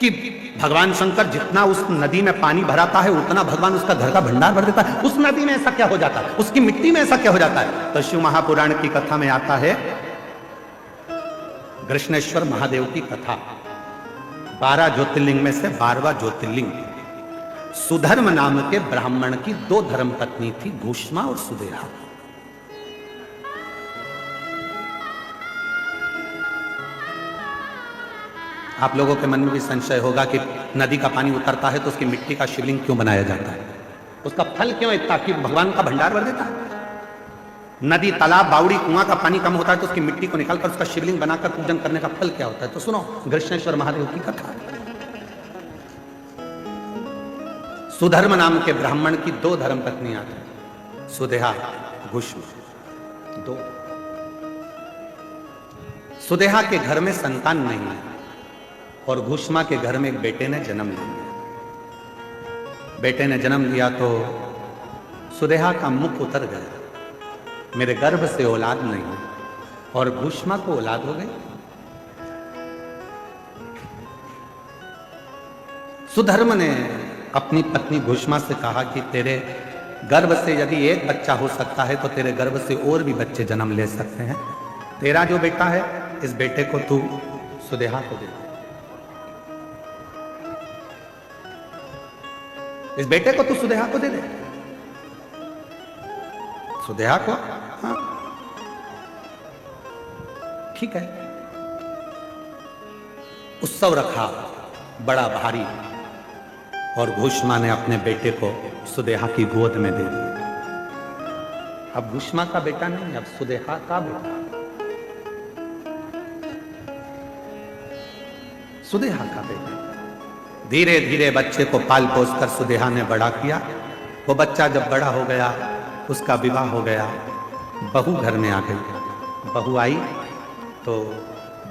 कि भगवान शंकर जितना उस नदी में पानी भराता है उतना भगवान उसका घर का भंडार भर देता है। उस नदी में ऐसा क्या हो जाता है, उसकी मिट्टी में ऐसा क्या हो जाता है? तो शिव महापुराण की कथा में आता है, कृष्णेश्वर महादेव की कथा, 12 ज्योतिर्लिंग में से 12वां ज्योतिर्लिंग। सुधर्म नाम के ब्राह्मण की 2 धर्म पत्नी थी, घूष्मा और सुदेहा। आप लोगों के मन में भी संशय होगा कि नदी का पानी उतरता है तो उसकी मिट्टी का शिवलिंग क्यों बनाया जाता है, उसका फल क्यों इतना कि भगवान का भंडार भर देता है। नदी, तालाब, बावड़ी, कुआं का पानी कम होता है तो उसकी मिट्टी को निकालकर उसका शिवलिंग बनाकर पूजन करने का फल क्या होता है? तो सुनो कृष्णेश्वर महादेव की कथा। सुधर्म नाम के ब्राह्मण की 2 धर्म पत्नियां थी, सुदेहा, घूष्मा, 2। सुदेहा के घर में संतान नहीं है और घूष्मा के घर में एक बेटे ने जन्म लिया। बेटे ने जन्म लिया तो सुदेहा का मुख उतर गया, मेरे गर्भ से औलाद नहीं है, और घूष्मा को औलाद हो गई। सुधर्म ने अपनी पत्नी घूष्मा से कहा कि तेरे गर्भ से यदि एक बच्चा हो सकता है तो तेरे गर्भ से और भी बच्चे जन्म ले सकते हैं। तेरा जो बेटा है इस बेटे को तू सुदेहा को दे, इस बेटे को तू सुदेहा को दे दे। सुदेहा को, हाँ ठीक है। उत्सव रखा बड़ा भारी और घूष्मा ने अपने बेटे को सुदेहा की गोद में दे दिया। अब घूष्मा का बेटा नहीं, अब सुदेहा का बेटा, सुदेहा का बेटा। धीरे धीरे बच्चे को पाल पोस कर सुदेहा ने बड़ा किया। वो बच्चा जब बड़ा हो गया, उसका विवाह हो गया, बहू घर में आ गई। बहू आई तो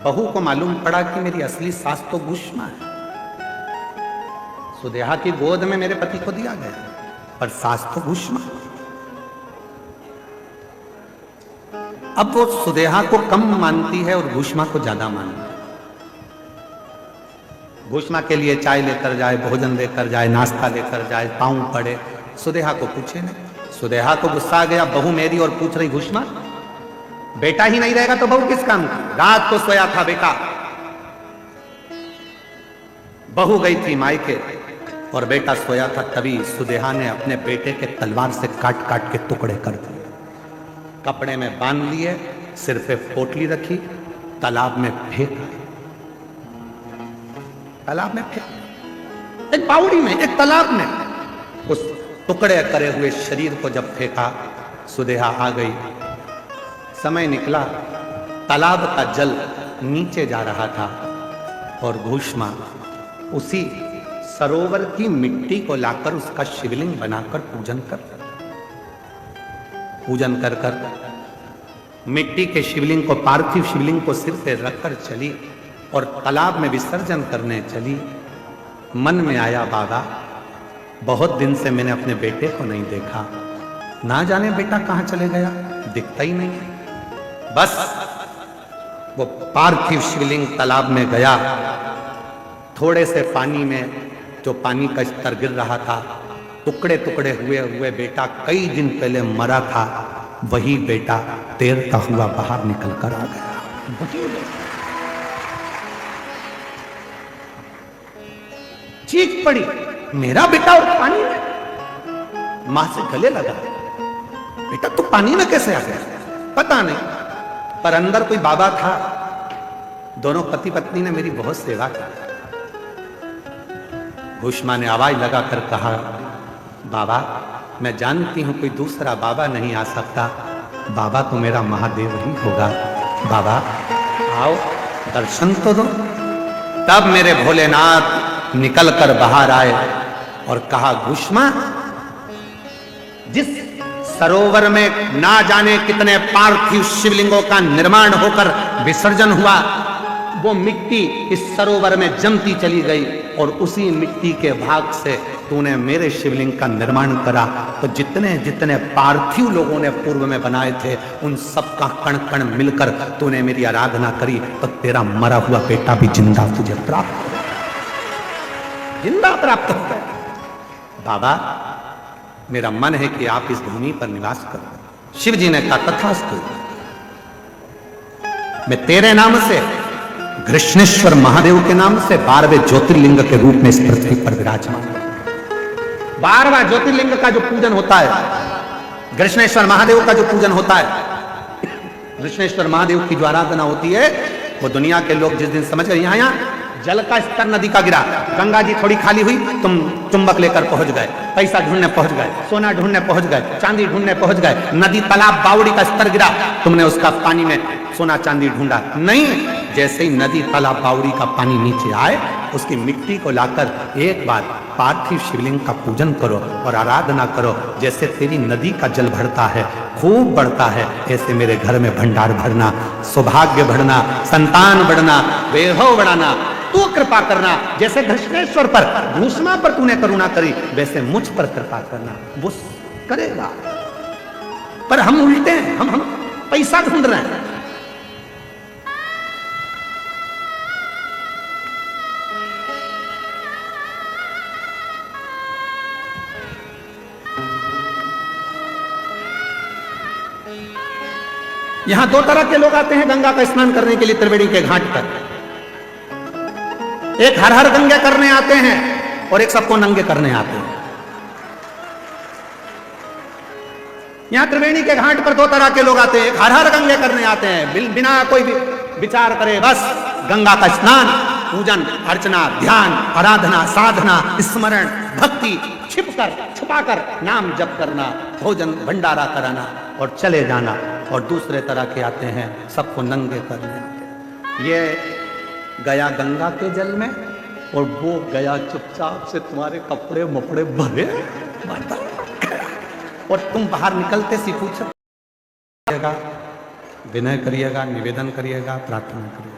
बहू को मालूम पड़ा कि मेरी असली सास तो घूष्मा है। सुदेहा की गोद में मेरे पति को दिया गया पर सास तो घूष्मा। अब वो सुदेहा को कम मानती है और घूष्मा को ज्यादा मानती है। घूष्मा के लिए चाय लेकर जाए, भोजन लेकर जाए, नाश्ता लेकर जाए, पाँव पड़े, सुदेहा को पूछे नहीं। सुदेहा को गुस्सा आ गया, बहू मेरी और पूछ रही घूष्मा। बेटा ही नहीं रहेगा तो बहू किस काम की? रात को सोया था बेटा, बहू गई थी मायके और बेटा सोया था। तभी सुदेहा ने अपने बेटे के तलवार से काट काट के टुकड़े कर दिए, कपड़े में बांध लिए, सिर पे पोटली रखी, तालाब में फेंका। तालाब में फेंक, एक बावड़ी में, एक तालाब में। उस टुकड़े करे हुए शरीर को जब फेंका, सुदेहा आ गई। समय निकला, तालाब का जल नीचे जा रहा था और घूष्मा उसी सरोवर की मिट्टी को लाकर उसका शिवलिंग बनाकर पूजन कर मिट्टी के शिवलिंग को, पार्थिव शिवलिंग को सिर पे रखकर चली और तालाब में विसर्जन करने चली। मन में आया, बाबा बहुत दिन से मैंने अपने बेटे को नहीं देखा, ना जाने बेटा कहां चले गया, दिखता ही नहीं। बस वो पार्थिव शिवलिंग तालाब में गया, थोड़े से पानी में जो पानी का स्तर गिर रहा था, टुकड़े टुकड़े हुए बेटा कई दिन पहले मरा था, वही बेटा तैरता हुआ बाहर निकल कर आ गया। चीख पड़ी, मेरा बेटा और पानी में। मां से गले लगा, बेटा तू पानी में कैसे आ गया? पता नहीं, पर अंदर कोई बाबा था। दोनों पति पत्नी ने मेरी बहुत सेवा की। घूष्मा ने आवाज लगाकर कहा, बाबा मैं जानती हूं कोई दूसरा बाबा नहीं आ सकता, बाबा तो मेरा महादेव ही होगा। बाबा आओ दर्शन तो दो। तब मेरे भोलेनाथ निकल कर बाहर आए और कहा, घूष्मा जिस सरोवर में ना जाने कितने पार्थिव शिवलिंगों का निर्माण होकर विसर्जन हुआ, वो मिट्टी इस सरोवर में जमती चली गई और उसी मिट्टी के भाग से तूने मेरे शिवलिंग का निर्माण करा। तो जितने जितने पार्थिव लोगों ने पूर्व में बनाए थे, उन सब का कण कण मिलकर तूने मेरी आराधना करी, तो तेरा मरा हुआ बेटा भी जिंदा तुझे प्राप्त। जिंदा प्राप्त हो गए। बाबा, मेरा मन है कि आप इस भूमि पर निवास करो। शिव जी ने कहा तथास्तु, मैं तेरे नाम से, कृष्णेश्वर महादेव के नाम से 12वें ज्योतिर्लिंग के रूप में इस पृथ्वी पर विराजमान। 12वां ज्योतिर्लिंग का जो पूजन होता है, कृष्णेश्वर महादेव का जो पूजन होता है, कृष्णेश्वर महादेव की जो आराधना होती है, वो दुनिया के लोग जिस दिन समझ गए यहाँ जल का स्तर नदी का गिरा, गंगा जी थोड़ी खाली हुई, तुम चुंबक लेकर पहुंच गए, पैसा ढूंढने पहुंच गए, सोना ढूंढने पहुंच गए, चांदी ढूंढने पहुंच गए, नदी तालाब बावड़ी का स्तर गिरा, तुमने उसका पानी में सोना चांदी ढूंढा नहीं। जैसे ही नदी तालाब बावड़ी का पानी नीचे आए, उसकी मिट्टी को लाकर एक बार पार्थिव शिवलिंग का पूजन करो और आराधना करो। जैसे तेरी नदी का जल बढ़ता है, खूब बढ़ता है, ऐसे मेरे घर में भंडार भरना, सौभाग्य बढ़ना, संतान बढ़ना, वैभव बढ़ाना, तू कृपा करना। जैसे घृष्णेश्वर पर, भूषमा पर तूने करुणा करी, वैसे मुझ पर कृपा करना। वो करेगा, पर हम उल्टे हैं, हम पैसा ढूंढ रहे हैं। यहां दो तरह के लोग आते हैं गंगा का स्नान करने के लिए त्रिवेणी के घाट पर। एक हर हर गंगे करने आते हैं और एक सबको नंगे करने आते हैं। यहां त्रिवेणी के घाट पर दो तरह के लोग आते हैं। एक हर हर गंगे करने आते हैं, बिना कोई विचार करे, बस गंगा का स्नान, पूजन अर्चना, ध्यान, आराधना, साधना, स्मरण, भक्ति, छिपकर छुपाकर नाम जप करना, भोजन भंडारा कराना और चले जाना। और दूसरे तरह के आते हैं, सबको नंगे करने आते हैं। ये गया गंगा के जल में और वो गया चुपचाप से तुम्हारे कपड़े मपड़े भरे और तुम बाहर निकलते सी पूछेगा, विनय करिएगा, निवेदन करिएगा, प्रार्थना करिएगा।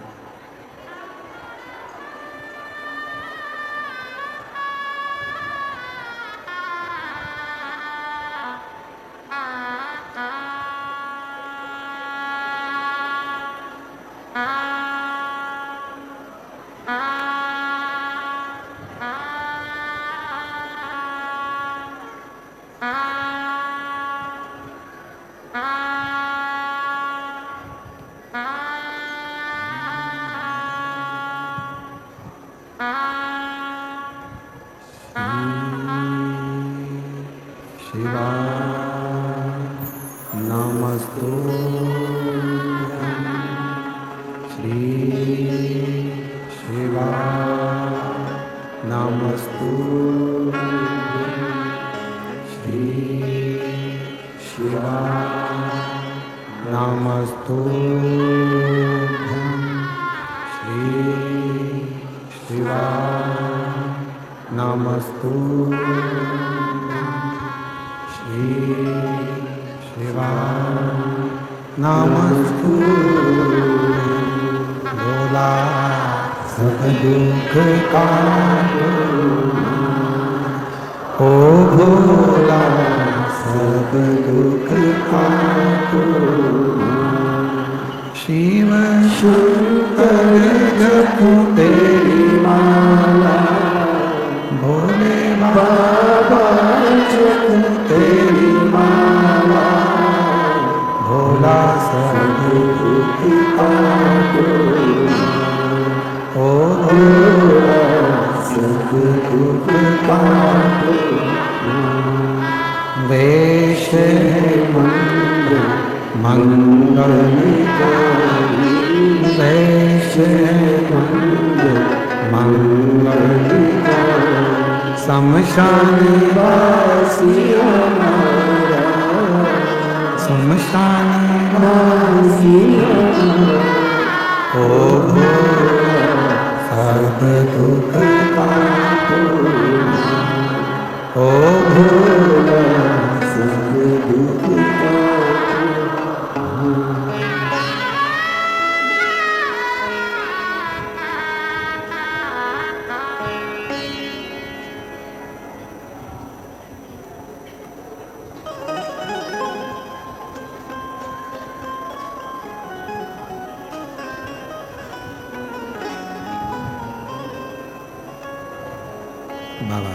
बाबा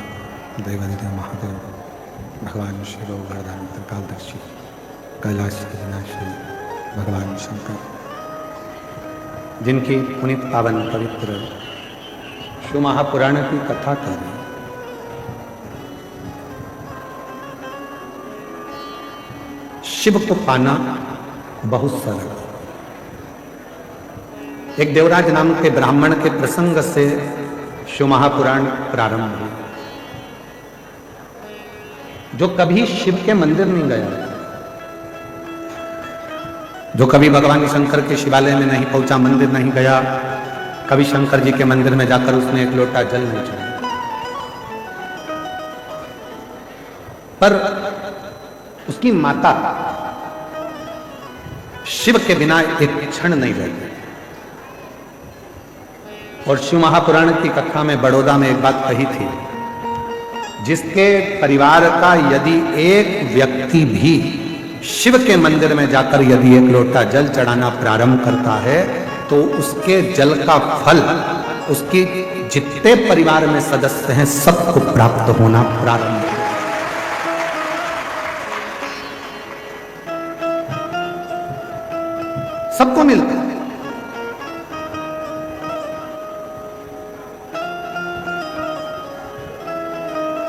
दैवादिदेव महादेव, भगवान शिव, वरदान त्रिकालदर्शी, कैलाश विनाशी भगवान शंकर, जिनकी पुनित पावन पवित्र शिव महापुराण की कथा कर रहे हैं। शिव को पाना बहुत सरल। एक देवराज नाम के ब्राह्मण के प्रसंग से शिव महापुराण प्रारंभ हुआ। जो कभी शिव के मंदिर नहीं गया, जो कभी भगवान शंकर के शिवालय में नहीं पहुंचा, मंदिर नहीं गया, कभी शंकर जी के मंदिर में जाकर उसने एक लोटा जल नहीं चढ़ाया, पर उसकी माता शिव के बिना एक क्षण नहीं रहती। और शिव महापुराण की कथा में बड़ौदा में एक बात कही थी, जिसके परिवार का यदि एक व्यक्ति भी शिव के मंदिर में जाकर यदि एक लोटा जल चढ़ाना प्रारंभ करता है तो उसके जल का फल उसकी जितने परिवार में सदस्य हैं सबको प्राप्त होना प्रारंभ होगा। सबको मिलता है।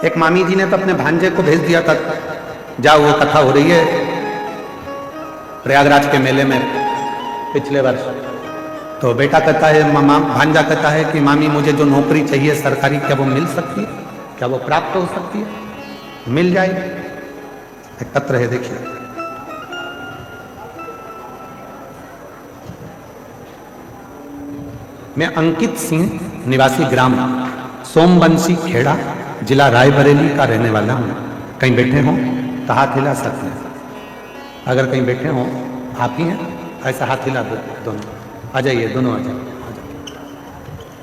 एक मामी जी ने तो अपने भांजे को भेज दिया था, जाओ वो कथा हो रही है प्रयागराज के मेले में पिछले वर्ष। तो बेटा कहता है, मामा भांजा कहता है कि मामी मुझे जो नौकरी चाहिए सरकारी, क्या वो मिल सकती है, क्या वो प्राप्त हो सकती है? मिल जाएगी। एक पत्र है, देखिए। मैं अंकित सिंह, निवासी ग्राम सोमबंसी खेड़ा, जिला रायबरेली का रहने वाला हूँ। कहीं बैठे हों तो हाथ हिला सकते हैं। अगर कहीं बैठे हों, आप ही हैं, ऐसा हाथ हिला दो दोनों। आ जाइए, दोनों आ जाइए।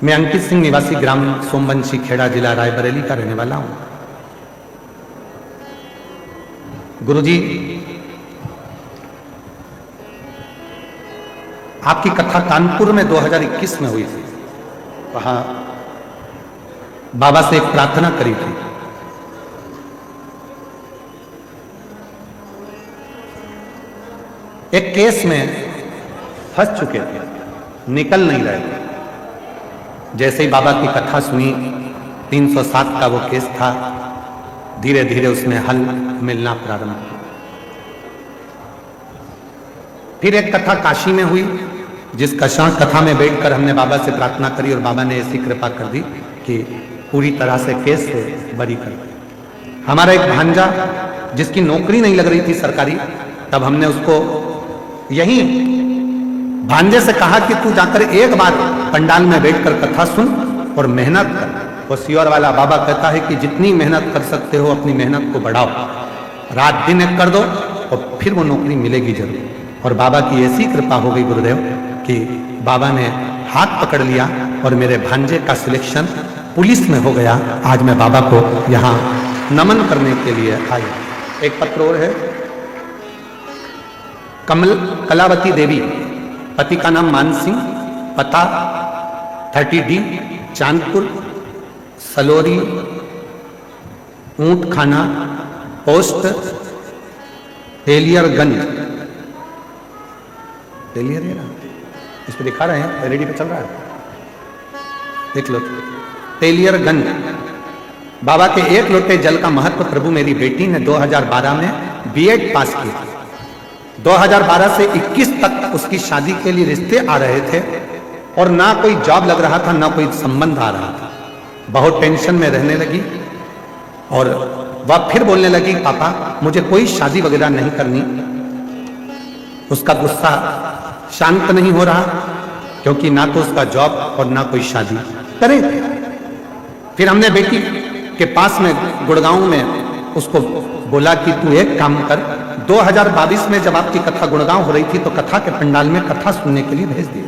मैं अंकित सिंह, निवासी ग्राम सोमबंसी खेड़ा, जिला रायबरेली का रहने वाला हूँ। गुरुजी, आपकी कथा कानपुर में 2021 में हुई थी। वहां बाबा से एक प्रार्थना करी थी। एक केस में फंस चुके थे, निकल नहीं रहे थे। जैसे ही बाबा की कथा सुनी, 307 का वो केस था, धीरे धीरे उसमें हल मिलना प्रारंभ हुआ। फिर एक कथा काशी में हुई, जिस कथा में बैठकर हमने बाबा से प्रार्थना करी और बाबा ने ऐसी कृपा कर दी कि पूरी तरह से केस से बरी कर दी। हमारा एक भांजा, जिसकी नौकरी नहीं लग रही थी सरकारी, तब हमने उसको यही भांजे से कहा कि तू जाकर एक बार पंडाल में बैठकर कथा सुन और मेहनत कर। वो सियोर वाला बाबा कहता है कि जितनी मेहनत कर सकते हो अपनी मेहनत को बढ़ाओ, रात दिन एक कर दो और फिर वो नौकरी मिलेगी जरूर। और बाबा की ऐसी कृपा हो गई गुरुदेव कि बाबा ने हाथ पकड़ लिया और मेरे भांजे का सिलेक्शन पुलिस में हो गया। आज मैं बाबा को यहाँ नमन करने के लिए आई। एक पत्र और है। कलावती देवी, पति का नाम मान सिंह, पता 30D चांदपुर सलोरी, ऊंट खाना, पोस्ट तेलियरगंज। तेलियर है ना, इस पे दिखा रहे हैं, एलईडी पे चल रहा है, देख लो। तेलियरगंज। बाबा के एक लोटे जल का महत्व प्रभु मेरी बेटी ने 2012 में बीएड पास की। 2012 से 21 तक उसकी शादी के लिए रिश्ते आ रहे थे और ना कोई जॉब लग रहा था, ना कोई संबंध आ रहा था। बहुत टेंशन में रहने लगी और वह फिर बोलने लगी, पापा मुझे कोई शादी वगैरह नहीं करनी। उसका गुस्सा शांत नहीं हो रहा, क्योंकि ना तो उसका जॉब और ना कोई शादी करे। फिर हमने बेटी के पास में गुड़गांव में उसको बोला कि तू एक काम कर, 2022 में जब आपकी कथा गुड़गांव हो रही थी तो कथा के पंडाल में कथा सुनने के लिए भेज दिया।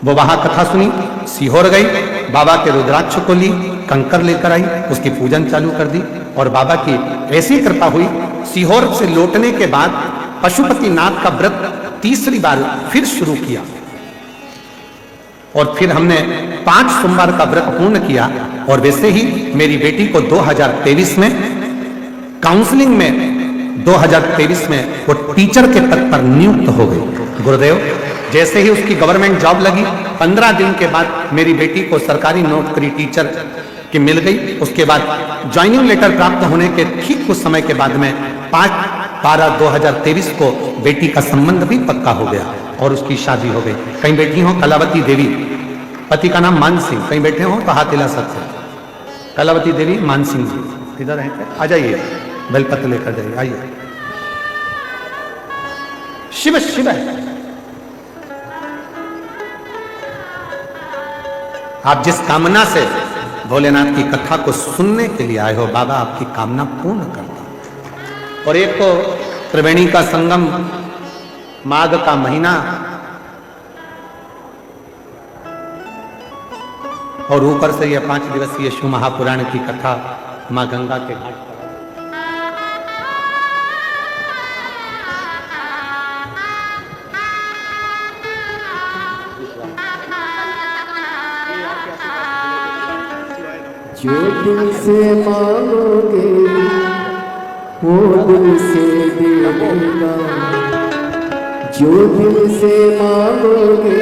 वो वहां कथा सुनी, सीहोर गई, बाबा के रुद्राक्ष को ली, कंकर लेकर आई, उसकी पूजन चालू कर दी और बाबा की ऐसी कृपा हुई। सीहोर से लौटने के बाद पशुपति नाथ का व्रत तीसरी बार फिर शुरू किया। और फिर हमने 5 सोमवार का व्रत पूर्ण किया। और वैसे ही मेरी बेटी को 2023 में काउंसलिंग में 2023 में वो टीचर के पद पर नियुक्त हो गई। गुरुदेव, जैसे ही उसकी गवर्नमेंट जॉब लगी, 15 दिन के बाद मेरी बेटी को सरकारी नौकरी टीचर की मिल गई। उसके बाद ज्वाइनिंग लेटर प्राप्त होने के ठीक कुछ समय के बाद में 5/12/2023 को बेटी का संबंध भी पक्का हो गया और उसकी शादी हो गई। कहीं बैठी हो कलावती देवी, पति का नाम मान सिंह, कहीं बैठे हो तो हाथ हिला सकते हैं। कलावती देवी मान सिंह जी इधर हैं, आ जाइए, बेलपत्र लेकर जाइए, आइए। शिव शिव है। आप जिस कामना से भोलेनाथ की कथा को सुनने के लिए आए हो, बाबा आपकी कामना पूर्ण करता। और एक तो त्रिवेणी का संगम, माघ का महीना, और ऊपर से यह 5 दिवसीय शिव महापुराण की कथा मां गंगा के घाट पर। जो दिल से मांगोगे वो दिल से दे देगा, जो दिल से मांगोगे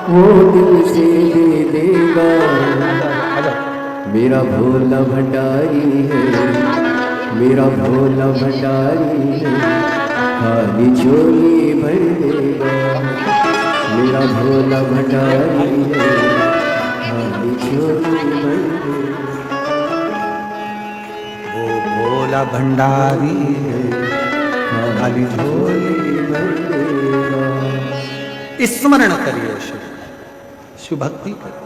वो दिल से दे देगा। मेरा भोला भंडारी है, मेरा भोला भंडारी है, खाली झोली भर देगा। मेरा भोला भंडारी है, खाली झोली भर देगा। वो भोला भंडारी है, खाली झोली भर देगा। स्मरण करिए शिव, शिव भक्ति करिए।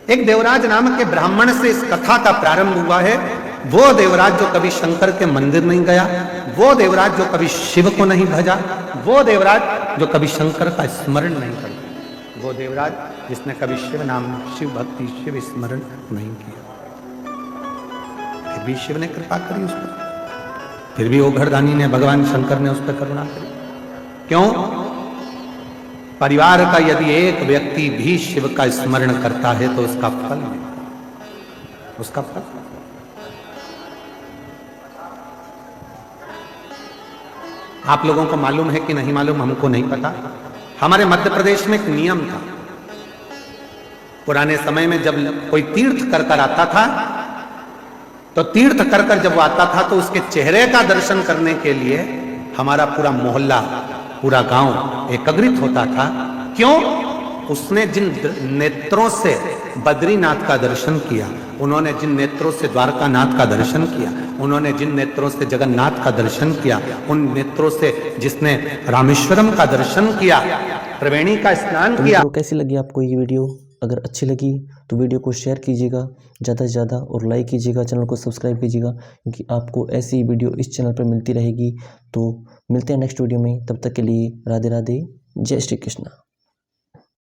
एक देवराज नाम के ब्राह्मण से इस कथा का प्रारंभ हुआ है। वो देवराज जो कभी शंकर के मंदिर नहीं गया, वो देवराज जो कभी शिव को नहीं भजा, वो देवराज जो कभी शंकर का स्मरण नहीं करता, वो देवराज जिसने कभी शिव नाम, शिव भक्ति, शिव स्मरण नहीं किया। फिर भी शिव ने कृपा करी उस पर, फिर भी वो घरदानी ने, भगवान शंकर ने उस पर करुणा करी। क्यों? परिवार का यदि एक व्यक्ति भी शिव का स्मरण करता है तो उसका फल मिलता है, उसका फल। आप लोगों को मालूम है कि नहीं मालूम, हमको नहीं पता। हमारे मध्य प्रदेश में एक नियम था। पुराने समय में जब कोई तीर्थ कर कर आता था, तो तीर्थ कर कर जब वो आता था तो उसके चेहरे का दर्शन करने के लिए हमारा पूरा मोहल्ला, पूरा गांव एकत्रित होता था। क्यों? उसने जिन नेत्रों से बद्रीनाथ का दर्शन किया, उन्होंने जिन नेत्रों से द्वारकानाथ का दर्शन किया, उन्होंने जिन नेत्रों से जगन्नाथ का दर्शन किया, उन नेत्रों से जिसने रामेश्वरम का दर्शन किया, त्रिवेणी का स्नान किया। तो कैसी लगी आपको ये वीडियो? अगर अच्छी लगी तो वीडियो को शेयर कीजिएगा ज़्यादा से ज़्यादा और लाइक कीजिएगा, चैनल को सब्सक्राइब कीजिएगा, क्योंकि आपको ऐसी वीडियो इस चैनल पर मिलती रहेगी। तो मिलते हैं नेक्स्ट वीडियो में, तब तक के लिए राधे राधे, जय श्री कृष्णा।